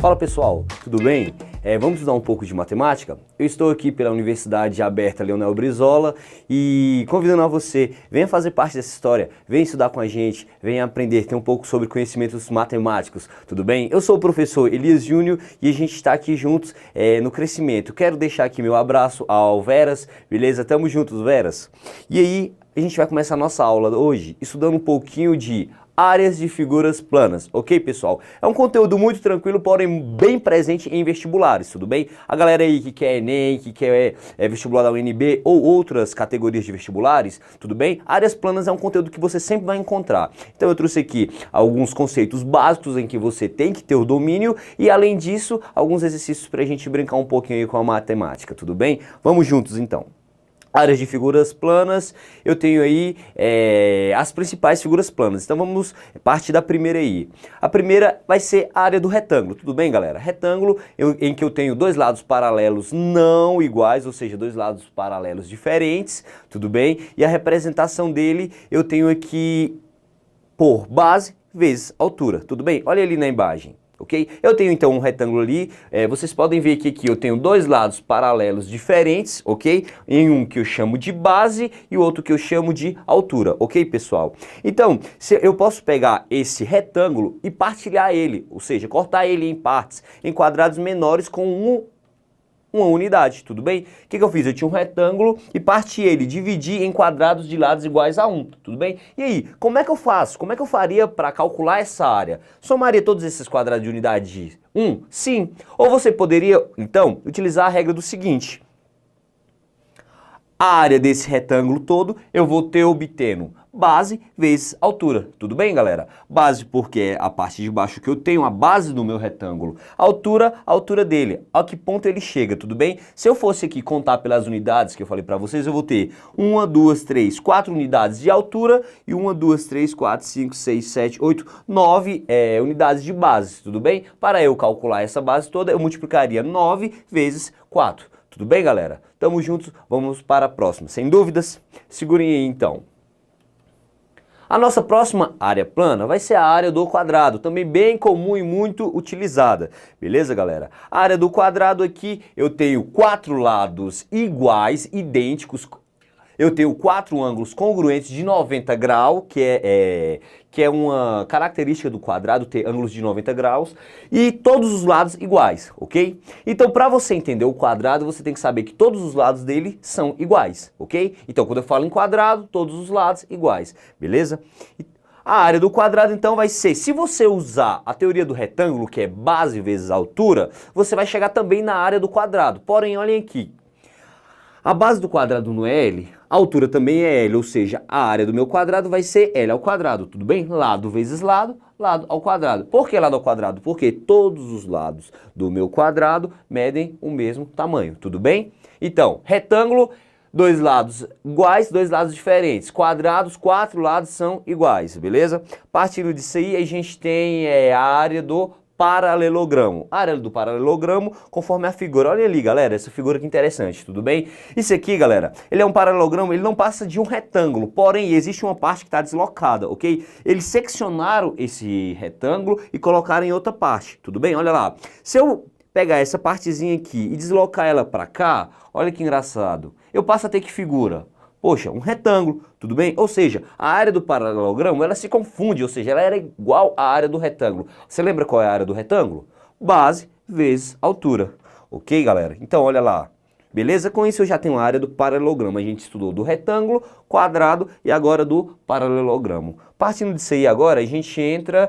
Fala pessoal, tudo bem? Vamos estudar um pouco de matemática? Eu estou aqui pela Universidade Aberta Leonel Brizola e convidando a você, venha fazer parte dessa história, venha estudar com a gente, venha aprender, ter um pouco sobre conhecimentos matemáticos, tudo bem? Eu sou o professor Elias Júnior e a gente está aqui juntos no crescimento. Quero deixar aqui meu abraço ao Veras, beleza? Tamo juntos, Veras. E aí, a gente vai começar a nossa aula hoje estudando um pouquinho de áreas de figuras planas, ok pessoal? É um conteúdo muito tranquilo, porém bem presente em vestibulares, tudo bem? A galera aí que quer Enem, que quer vestibular da UNB ou outras categorias de vestibulares, tudo bem? Áreas planas é um conteúdo que você sempre vai encontrar. Então eu trouxe aqui alguns conceitos básicos em que você tem que ter o domínio e além disso, alguns exercícios pra gente brincar um pouquinho aí com a matemática, tudo bem? Vamos juntos então. Áreas de figuras planas, eu tenho aí as principais figuras planas. Então vamos partir da primeira aí. A primeira vai ser a área do retângulo, tudo bem galera? Retângulo em que eu tenho dois lados paralelos não iguais, ou seja, dois lados paralelos diferentes, tudo bem? E a representação dele eu tenho aqui por base vezes altura, tudo bem? Olha ali na imagem. Okay? Eu tenho então um retângulo ali, vocês podem ver que aqui eu tenho dois lados paralelos diferentes, ok? Em um que eu chamo de base e o outro que eu chamo de altura, ok pessoal? Então, eu posso pegar esse retângulo e partilhar ele, ou seja, cortar ele em partes, em quadrados menores com uma unidade, tudo bem? O que eu fiz? Eu tinha um retângulo e parti ele, dividi em quadrados de lados iguais a 1, tudo bem? E aí, como é que eu faço? Como é que eu faria para calcular essa área? Somaria todos esses quadrados de unidade de 1? Sim. Ou você poderia, então, utilizar a regra do seguinte. A área desse retângulo todo eu vou ter obtendo base vezes altura, tudo bem galera? Base porque é a parte de baixo que eu tenho, a base do meu retângulo. Altura, a altura dele, a que ponto ele chega, tudo bem? Se eu fosse aqui contar pelas unidades que eu falei pra vocês, eu vou ter 1, 2, 3, 4 unidades de altura e 1, 2, 3, 4, 5, 6, 7, 8, 9 unidades de base, tudo bem? Para eu calcular essa base toda, eu multiplicaria 9 vezes 4. Tudo bem, galera? Tamo juntos, vamos para a próxima. Sem dúvidas? Segurem aí, então. A nossa próxima área plana vai ser a área do quadrado, também bem comum e muito utilizada. Beleza, galera? A área do quadrado aqui, eu tenho 4 lados iguais, idênticos. Eu tenho 4 ângulos congruentes de 90 graus, que é uma característica do quadrado, ter ângulos de 90 graus, e todos os lados iguais, ok? Então, para você entender o quadrado, você tem que saber que todos os lados dele são iguais, ok? Então, quando eu falo em quadrado, todos os lados iguais, beleza? A área do quadrado, então, vai ser, se você usar a teoria do retângulo, que é base vezes altura, você vai chegar também na área do quadrado. Porém, olhem aqui. A base do quadrado não é L, a altura também é L, ou seja, a área do meu quadrado vai ser L ao quadrado, tudo bem? Lado vezes lado, lado ao quadrado. Por que lado ao quadrado? Porque todos os lados do meu quadrado medem o mesmo tamanho, tudo bem? Então, retângulo, dois lados iguais, dois lados diferentes. Quadrados, 4 lados são iguais, beleza? Partindo disso aí, a gente tem a área do paralelogramo. A área do paralelogramo conforme a figura. Olha ali, galera, essa figura que interessante, tudo bem? Isso aqui, galera, ele é um paralelogramo, ele não passa de um retângulo, porém existe uma parte que está deslocada, ok? Eles seccionaram esse retângulo e colocaram em outra parte, tudo bem? Olha lá. Se eu pegar essa partezinha aqui e deslocar ela para cá, olha que engraçado. Eu passo a ter que figura? Poxa, um retângulo, tudo bem? Ou seja, a área do paralelogramo, ela se confunde, ou seja, ela era igual à área do retângulo. Você lembra qual é a área do retângulo? Base vezes altura. Ok, galera? Então, olha lá. Beleza? Com isso eu já tenho a área do paralelogramo. A gente estudou do retângulo, quadrado e agora do paralelogramo. Partindo disso aí agora, a gente entra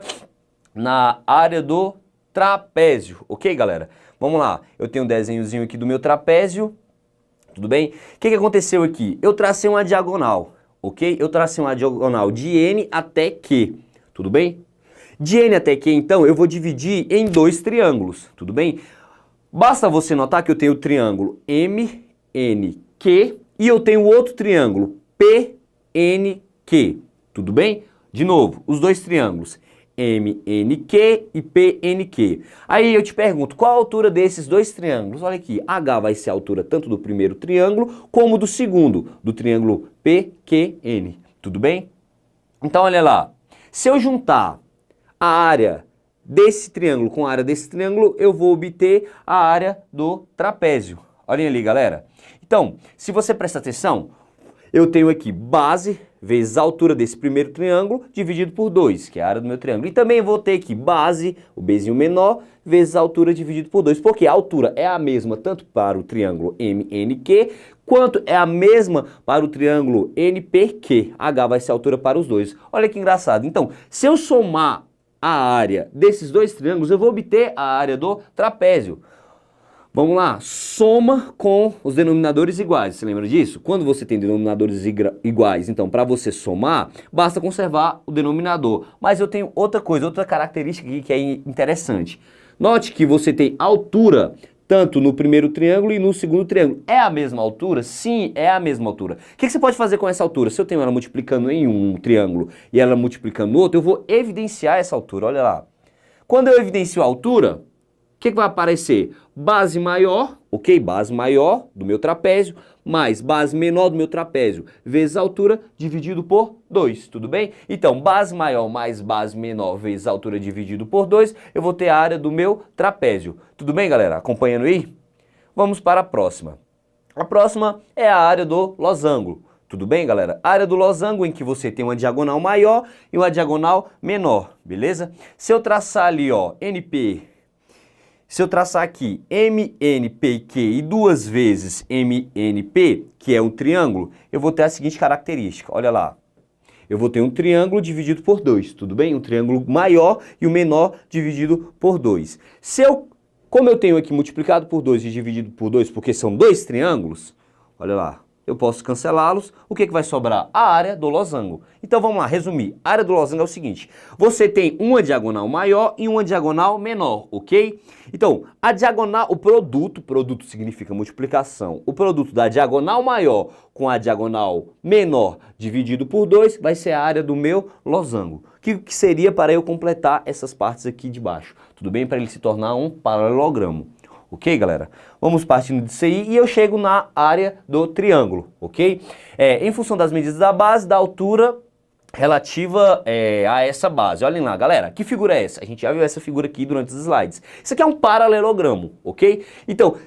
na área do trapézio. Ok, galera? Vamos lá. Eu tenho um desenhozinho aqui do meu trapézio. Tudo bem? O que aconteceu aqui? Eu tracei uma diagonal, ok? Eu tracei uma diagonal de N até Q, tudo bem? De N até Q, então, eu vou dividir em dois triângulos, tudo bem? Basta você notar que eu tenho o triângulo MNQ e eu tenho outro triângulo PNQ, tudo bem? De novo, os dois triângulos MNQ e PNQ. Aí eu te pergunto, qual a altura desses dois triângulos? Olha aqui, H vai ser a altura tanto do primeiro triângulo como do segundo, do triângulo PQN. Tudo bem? Então olha lá, se eu juntar a área desse triângulo com a área desse triângulo, eu vou obter a área do trapézio. Olhem ali, galera. Então, se você prestar atenção, eu tenho aqui base vezes a altura desse primeiro triângulo dividido por 2, que é a área do meu triângulo. E também vou ter aqui base, o Bzinho menor, vezes a altura dividido por 2, porque a altura é a mesma tanto para o triângulo MNQ, quanto é a mesma para o triângulo NPQ. H vai ser a altura para os dois. Olha que engraçado. Então, se eu somar a área desses dois triângulos, eu vou obter a área do trapézio. Vamos lá, soma com os denominadores iguais, você lembra disso? Quando você tem denominadores iguais, então para você somar, basta conservar o denominador. Mas eu tenho outra coisa, outra característica aqui que é interessante. Note que você tem altura tanto no primeiro triângulo e no segundo triângulo. É a mesma altura? Sim, é a mesma altura. O que você pode fazer com essa altura? Se eu tenho ela multiplicando em um triângulo e ela multiplicando no outro, eu vou evidenciar essa altura, olha lá. Quando eu evidencio a altura, o que vai aparecer? Base maior, ok? Base maior do meu trapézio, mais base menor do meu trapézio, vezes a altura, dividido por 2, tudo bem? Então, base maior mais base menor vezes a altura dividido por 2, eu vou ter a área do meu trapézio. Tudo bem, galera? Acompanhando aí? Vamos para a próxima. A próxima é a área do losango. Tudo bem, galera? A área do losango em que você tem uma diagonal maior e uma diagonal menor, beleza? Se eu traçar ali, ó, NP... Se eu traçar aqui MNPQ e duas vezes MNP, que é um triângulo, eu vou ter a seguinte característica, olha lá. Eu vou ter um triângulo dividido por 2, tudo bem? Um triângulo maior e o menor dividido por 2. Como eu tenho aqui multiplicado por 2 e dividido por 2, porque são dois triângulos, olha lá. Eu posso cancelá-los, o que vai sobrar? A área do losango. Então vamos lá, resumir. A área do losango é o seguinte, você tem uma diagonal maior e uma diagonal menor, ok? Então, a diagonal, o produto significa multiplicação, o produto da diagonal maior com a diagonal menor dividido por 2 vai ser a área do meu losango. Que seria para eu completar essas partes aqui de baixo, tudo bem? Para ele se tornar um paralelogramo. Ok, galera? Vamos partindo disso aí e eu chego na área do triângulo, ok? Em função das medidas da base, da altura relativa a essa base. Olhem lá, galera, que figura é essa? A gente já viu essa figura aqui durante os slides. Isso aqui é um paralelogramo, ok? Então,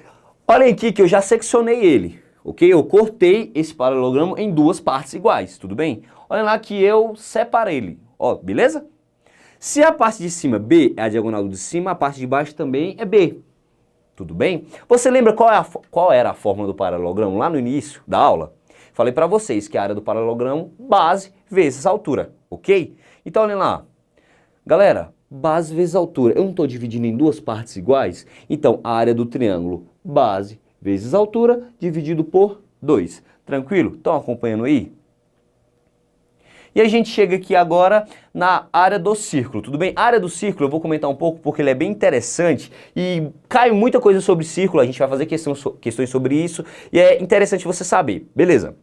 olhem aqui que eu já seccionei ele, ok? Eu cortei esse paralelogramo em duas partes iguais, tudo bem? Olhem lá que eu separei ele, ó, beleza? Se a parte de cima, B, é a diagonal do de cima, a parte de baixo também é B. Tudo bem? Você lembra qual era a fórmula do paralelogramo lá no início da aula? Falei para vocês que a área do paralelogramo, base vezes altura, ok? Então, olhem lá. Galera, base vezes altura. Eu não estou dividindo em duas partes iguais? Então, a área do triângulo, base vezes altura, dividido por 2. Tranquilo? Estão acompanhando aí? E a gente chega aqui agora na área do círculo, tudo bem? A área do círculo eu vou comentar um pouco porque ele é bem interessante e cai muita coisa sobre círculo, a gente vai fazer questões sobre isso e é interessante você saber, beleza?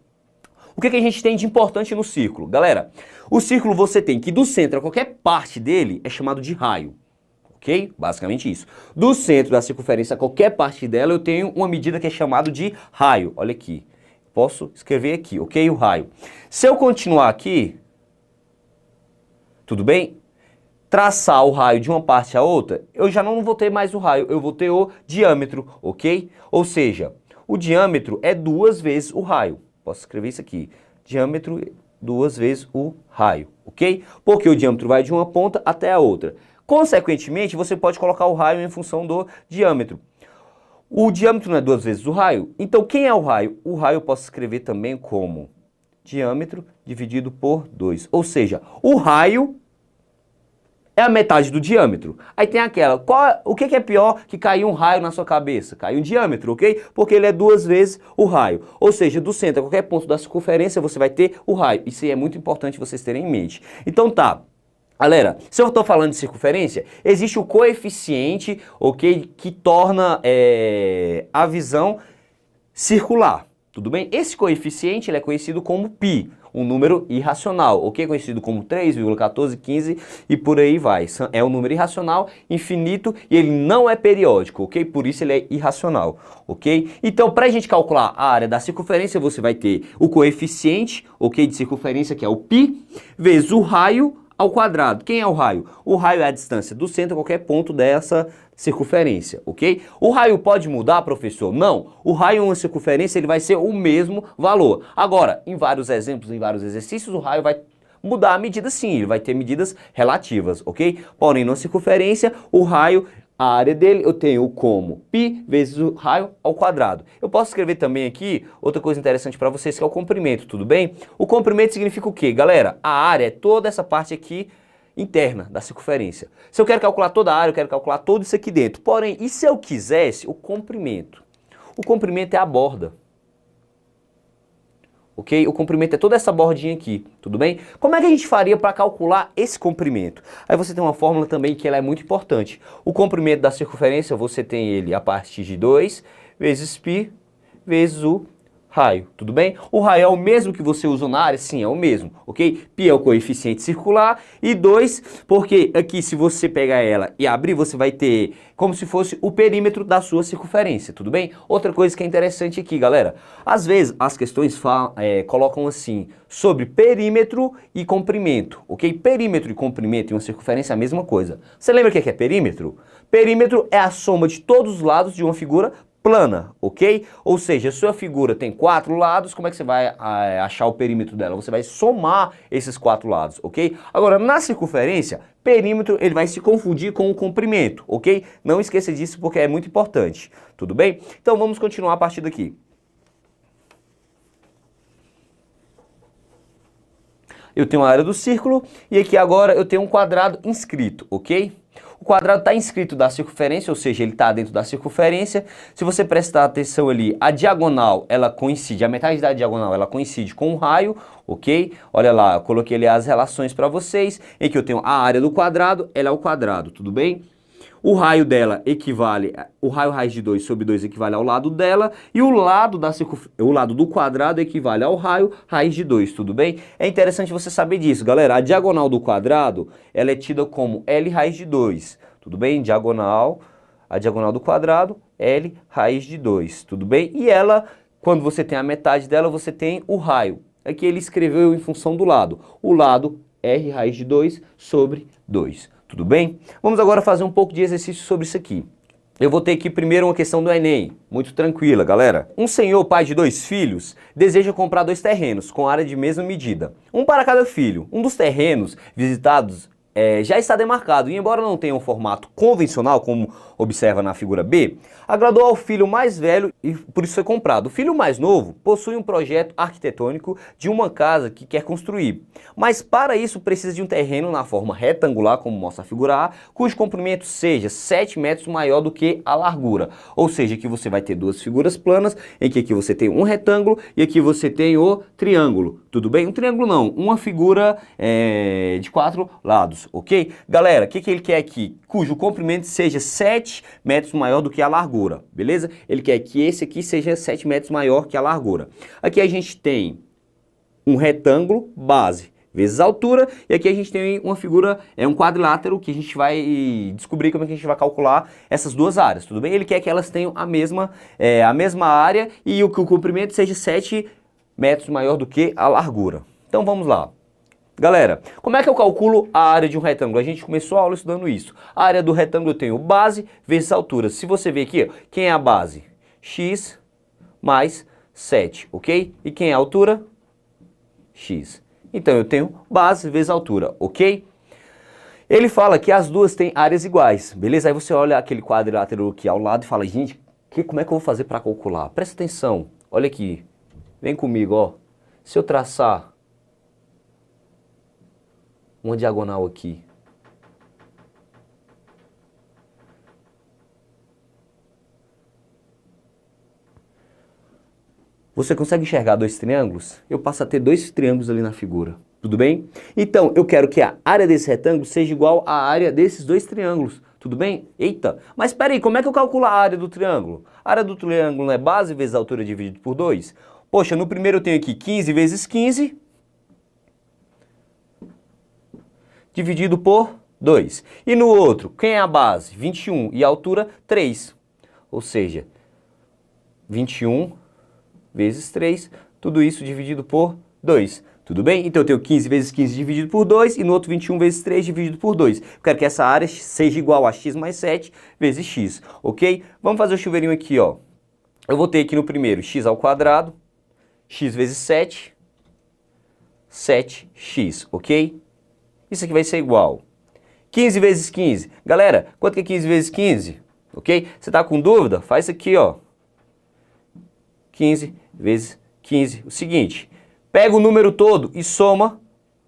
O que a gente tem de importante no círculo? Galera, o círculo você tem que do centro a qualquer parte dele é chamado de raio, ok? Basicamente isso. Do centro da circunferência a qualquer parte dela eu tenho uma medida que é chamada de raio, olha aqui. Posso escrever aqui, ok? O raio. Se eu continuar aqui, tudo bem? Traçar o raio de uma parte a outra, eu já não vou ter mais o raio, eu vou ter o diâmetro, ok? Ou seja, o diâmetro é duas vezes o raio. Posso escrever isso aqui. Diâmetro duas vezes o raio, ok? Porque o diâmetro vai de uma ponta até a outra. Consequentemente, você pode colocar o raio em função do diâmetro. O diâmetro não é duas vezes o raio? Então, quem é o raio? O raio eu posso escrever também como diâmetro dividido por 2. Ou seja, o raio é a metade do diâmetro. Aí tem aquela, o que é pior que cair um raio na sua cabeça? Cai um diâmetro, ok? Porque ele é duas vezes o raio. Ou seja, do centro a qualquer ponto da circunferência você vai ter o raio. Isso aí é muito importante vocês terem em mente. Então tá. Galera, se eu estou falando de circunferência, existe o coeficiente, ok, que torna a visão circular, tudo bem? Esse coeficiente ele é conhecido como π, um número irracional, ok? Conhecido como 3,1415 e por aí vai. É um número irracional, infinito e ele não é periódico, ok? Por isso ele é irracional, ok? Então, para a gente calcular a área da circunferência, você vai ter o coeficiente, ok, de circunferência, que é o π, vezes o raio, ao quadrado. Quem é o raio? O raio é a distância do centro a qualquer ponto dessa circunferência, ok? O raio pode mudar, professor? Não. O raio em uma circunferência ele vai ser o mesmo valor. Agora, em vários exemplos, em vários exercícios, o raio vai mudar a medida sim, ele vai ter medidas relativas, ok? Porém, na circunferência, o raio, a área dele, eu tenho como π vezes o raio ao quadrado. Eu posso escrever também aqui outra coisa interessante para vocês, que é o comprimento, tudo bem? O comprimento significa o quê? Galera, a área é toda essa parte aqui interna da circunferência. Se eu quero calcular toda a área, eu quero calcular tudo isso aqui dentro. Porém, e se eu quisesse o comprimento? O comprimento é a borda. Ok? O comprimento é toda essa bordinha aqui, tudo bem? Como é que a gente faria para calcular esse comprimento? Aí você tem uma fórmula também que ela é muito importante. O comprimento da circunferência, você tem ele a partir de 2 vezes π vezes o raio, tudo bem? O raio é o mesmo que você usa na área? Sim, é o mesmo, ok? Π é o coeficiente circular e 2, porque aqui se você pegar ela e abrir, você vai ter como se fosse o perímetro da sua circunferência, tudo bem? Outra coisa que é interessante aqui, galera, às vezes as questões colocam assim, sobre perímetro e comprimento, ok? Perímetro e comprimento em uma circunferência é a mesma coisa. Você lembra o que é perímetro? Perímetro é a soma de todos os lados de uma figura plana, ok? Ou seja, a sua figura tem 4 lados, como é que você vai achar o perímetro dela? Você vai somar esses 4 lados, ok? Agora, na circunferência, perímetro ele vai se confundir com o comprimento, ok? Não esqueça disso porque é muito importante, tudo bem? Então vamos continuar a partir daqui. Eu tenho a área do círculo e aqui agora eu tenho um quadrado inscrito, ok? O quadrado está inscrito da circunferência, ou seja, ele está dentro da circunferência. Se você prestar atenção ali, a diagonal, ela coincide, a metade da diagonal, ela coincide com o raio, ok? Olha lá, eu coloquei ali as relações para vocês, em que eu tenho a área do quadrado, ela é o quadrado, tudo bem? O raio dela equivale, o raio raiz de 2 sobre 2 equivale ao lado dela, e o lado do quadrado equivale ao raio raiz de 2, tudo bem? É interessante você saber disso, galera. A diagonal do quadrado, ela é tida como L raiz de 2, tudo bem? A diagonal do quadrado, L raiz de 2, tudo bem? E ela, quando você tem a metade dela, você tem o raio. Aqui ele escreveu em função do lado. O lado R raiz de 2 sobre 2. Tudo bem? Vamos agora fazer um pouco de exercício sobre isso aqui. Eu vou ter aqui primeiro uma questão do Enem, muito tranquila, galera. Um senhor, pai de 2 filhos, deseja comprar 2 terrenos com área de mesma medida, um para cada filho. Um dos terrenos visitados já está demarcado e, embora não tenha um formato convencional, como observa na figura B, agradou ao filho mais velho e por isso foi comprado. O filho mais novo possui um projeto arquitetônico de uma casa que quer construir, mas para isso precisa de um terreno na forma retangular, como mostra a figura A, cujo comprimento seja 7 metros maior do que a largura. Ou seja, que você vai ter 2 figuras planas, em que aqui você tem um retângulo e aqui você tem o triângulo. Tudo bem? Um triângulo não, uma figura de 4 lados, ok? Galera, o que ele quer aqui? Cujo comprimento seja 7 metros maior do que a largura, beleza? Ele quer que esse aqui seja 7 metros maior que a largura. Aqui a gente tem um retângulo, base, vezes altura, e aqui a gente tem uma figura, um quadrilátero, que a gente vai descobrir como é que a gente vai calcular essas duas áreas, tudo bem? Ele quer que elas tenham a mesma área e que o comprimento seja 7 metros maior do que a largura. Então vamos lá. Galera, como é que eu calculo a área de um retângulo? A gente começou a aula estudando isso. A área do retângulo eu tenho base vezes altura. Se você ver aqui, quem é a base? X mais 7, ok? E quem é a altura? X. Então eu tenho base vezes altura, ok? Ele fala que as duas têm áreas iguais, beleza? Aí você olha aquele quadrilátero aqui ao lado e fala, gente, como é que eu vou fazer para calcular? Presta atenção, olha aqui, vem comigo, ó. Se eu traçar uma diagonal aqui, você consegue enxergar 2 triângulos? Eu passo a ter 2 triângulos ali na figura, tudo bem? Então, eu quero que a área desse retângulo seja igual à área desses 2 triângulos, tudo bem? Eita, mas espera aí, como é que eu calculo a área do triângulo? A área do triângulo é base vezes altura dividido por 2? Poxa, no primeiro eu tenho aqui 15 vezes 15, dividido por 2. E no outro, quem é a base? 21 e a altura 3. Ou seja, 21 vezes 3, tudo isso dividido por 2. Tudo bem? Então eu tenho 15 vezes 15 dividido por 2 e no outro 21 vezes 3 dividido por 2. Eu quero que essa área seja igual a x mais 7 vezes x, ok? Vamos fazer o chuveirinho aqui, ó. Eu vou ter aqui no primeiro x ao quadrado, x vezes 7, 7x, ok? Isso aqui vai ser igual 15 vezes 15. Galera, quanto que é 15 vezes 15? Ok? Você tá com dúvida? Faz isso aqui, ó. 15 vezes 15. O seguinte, pega o número todo e soma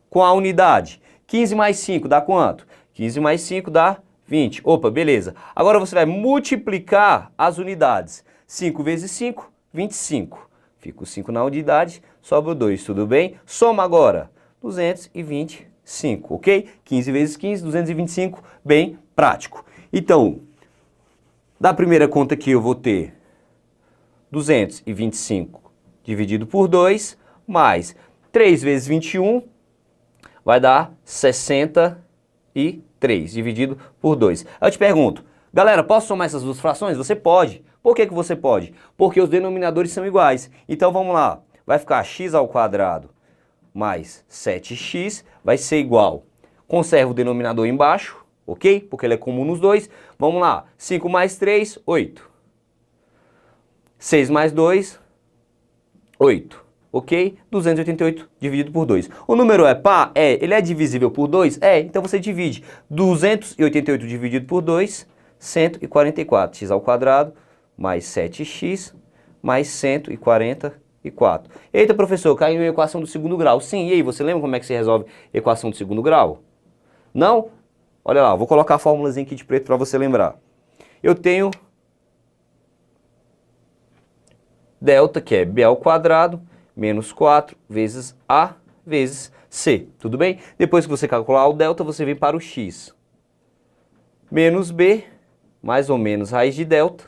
com a unidade. 15 mais 5 dá quanto? 15 mais 5 dá 20. Opa, beleza. Agora você vai multiplicar as unidades. 5 vezes 5, 25. Fica o 5 na unidade, sobra o 2, tudo bem? Soma agora. 225, ok? 15 vezes 15, 225, bem prático. Então, da primeira conta aqui eu vou ter 225 dividido por 2, mais 3 vezes 21, vai dar 63 dividido por 2. Eu te pergunto, galera, posso somar essas duas frações? Você pode. Por que que você pode? Porque os denominadores são iguais. Então vamos lá, vai ficar x ao quadrado mais 7x vai ser igual. Conserva o denominador embaixo, ok? Porque ele é comum nos dois. Vamos lá, 5 mais 3, 8. 6 mais 2, 8. Ok? 288 dividido por 2. O número é par? É. Ele é divisível por 2? É. Então você divide 288 dividido por 2, 144. X ao quadrado mais 7x mais 144. Eita, professor, caiu em equação do segundo grau. Sim, e aí, você lembra como é que se resolve equação do segundo grau? Não? Olha lá, vou colocar a fórmulazinha aqui de preto para você lembrar. Eu tenho delta, que é b ao quadrado, menos 4 vezes a vezes c. Tudo bem? Depois que você calcular o delta, você vem para o x. Menos b, mais ou menos raiz de delta,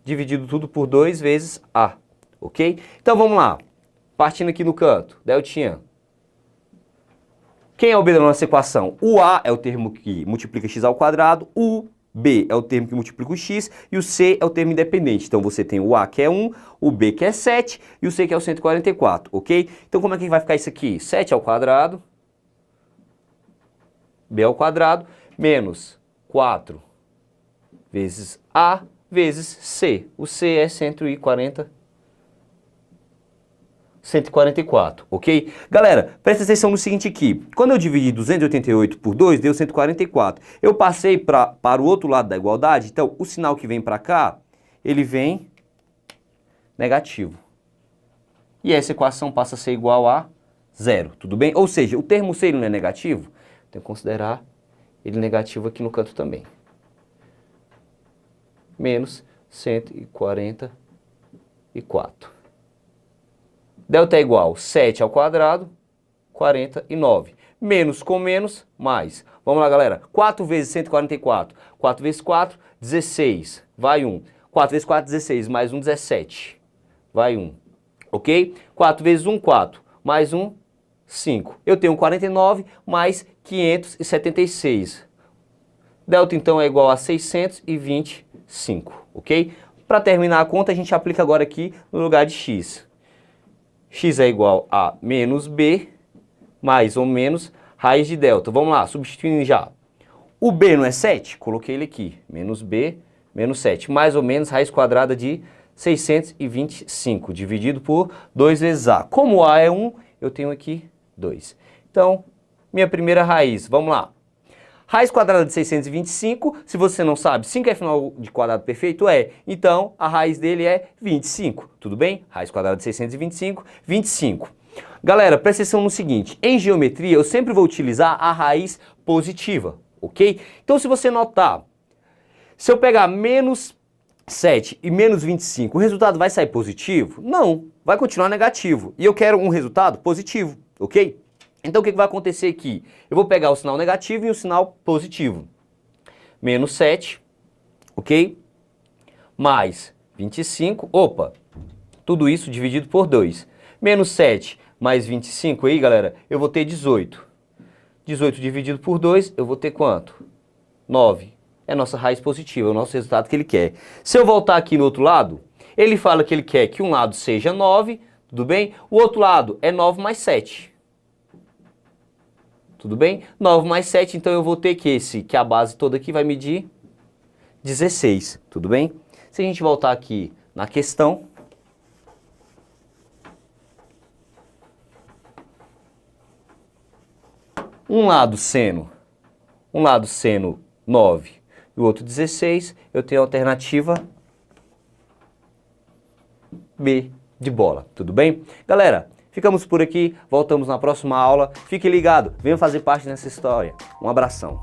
dividido tudo por 2 vezes a. Ok? Então vamos lá. Partindo aqui no canto, deltinha. Quem é o b da nossa equação? O a é o termo que multiplica x ao quadrado, o b é o termo que multiplica o x e o c é o termo independente. Então você tem o a que é 1, o b que é 7 e o c que é o 144, ok? Então como é que vai ficar isso aqui? 7 ao quadrado, b ao quadrado, menos 4 vezes a vezes c. O c é 144, ok? Galera, presta atenção no seguinte aqui. Quando eu dividi 288 por 2, deu 144. Eu passei para o outro lado da igualdade, então o sinal que vem para cá, ele vem negativo. E essa equação passa a ser igual a zero, tudo bem? Ou seja, o termo C ele não é negativo, tem que considerar ele negativo aqui no canto também. Menos 144. Delta é igual a 7 ao quadrado, 49. Menos com menos, mais. Vamos lá, galera. 4 vezes 144. 4 vezes 4, 16. Vai 1. 4 vezes 4, 16. Mais 1, 17. Vai 1. Ok? 4 vezes 1, 4. Mais 1, 5. Eu tenho 49 mais 576. Delta, então, é igual a 625. Ok? Para terminar a conta, a gente aplica agora aqui no lugar de x. X é igual a menos b, mais ou menos raiz de delta. Vamos lá, substituindo já. O b não é 7? Coloquei ele aqui. Menos b, menos 7. Mais ou menos raiz quadrada de 625, dividido por 2 vezes a. Como a é 1, eu tenho aqui 2. Então, minha primeira raiz, vamos lá. Raiz quadrada de 625, se você não sabe, 5 é final de quadrado perfeito? É. Então, a raiz dele é 25, tudo bem? Raiz quadrada de 625, 25. Galera, presta atenção no seguinte, em geometria eu sempre vou utilizar a raiz positiva, ok? Então, se você notar, se eu pegar menos 7 e menos 25, o resultado vai sair positivo? Não, vai continuar negativo. E eu quero um resultado positivo, ok? Então o que vai acontecer aqui? Eu vou pegar o sinal negativo e o sinal positivo. Menos 7, ok? Mais 25, opa, tudo isso dividido por 2. Menos 7 mais 25 aí, galera, eu vou ter 18. 18 dividido por 2, eu vou ter quanto? 9. É a nossa raiz positiva, é o nosso resultado que ele quer. Se eu voltar aqui no outro lado, ele fala que ele quer que um lado seja 9, tudo bem? O outro lado é 9 mais 7. tudo bem? 9 mais 7, então eu vou ter que a base toda aqui vai medir 16, tudo bem? Se a gente voltar aqui na questão, um lado seno 9 e o outro 16, eu tenho a alternativa B de bola, tudo bem? Galera, ficamos por aqui, voltamos na próxima aula. Fique ligado, venha fazer parte dessa história. Um abração.